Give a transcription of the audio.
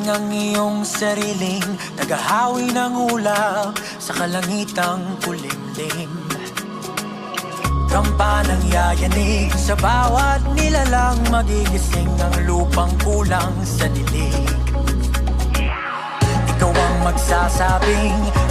ang iyong sariling naghahawi ng ulap sa kalangitang kulimlim. Kampanang yayanig sa bawat nilalang, magigising ang lupang kulang sa dilig. Ikaw ang magsasabing